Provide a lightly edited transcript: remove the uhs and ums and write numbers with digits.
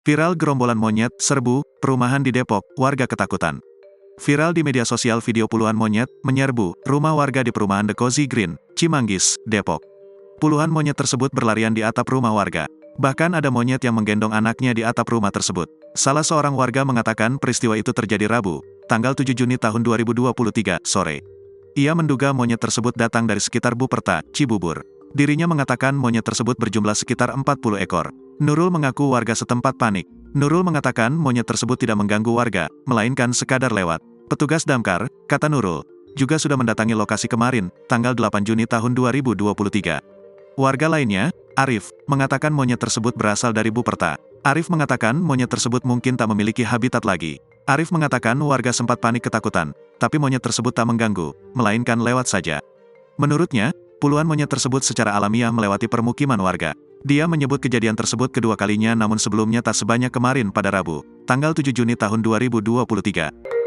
Viral gerombolan monyet, serbu, perumahan di Depok, warga ketakutan. Viral di media sosial video puluhan monyet, menyerbu, rumah warga di perumahan The Cozy Green, Cimanggis, Depok. Puluhan monyet tersebut berlarian di atap rumah warga. Bahkan ada monyet yang menggendong anaknya di atap rumah tersebut. Salah seorang warga mengatakan peristiwa itu terjadi Rabu, tanggal 7 Juni tahun 2023, sore. Ia menduga monyet tersebut datang dari sekitar Buperta, Cibubur. Dirinya mengatakan monyet tersebut berjumlah sekitar 40 ekor. Nurul mengaku warga setempat panik. Nurul mengatakan monyet tersebut tidak mengganggu warga, melainkan sekadar lewat. Petugas damkar, kata Nurul, juga sudah mendatangi lokasi kemarin, tanggal 8 Juni tahun 2023. Warga lainnya, Arif, mengatakan monyet tersebut berasal dari Buperta. Arif mengatakan monyet tersebut mungkin tak memiliki habitat lagi. Arif mengatakan warga sempat panik ketakutan, tapi monyet tersebut tak mengganggu, melainkan lewat saja. Menurutnya, puluhan monyet tersebut secara alamiah melewati permukiman warga. Dia menyebut kejadian tersebut kedua kalinya namun sebelumnya tak sebanyak kemarin pada Rabu, tanggal 7 Juni tahun 2023.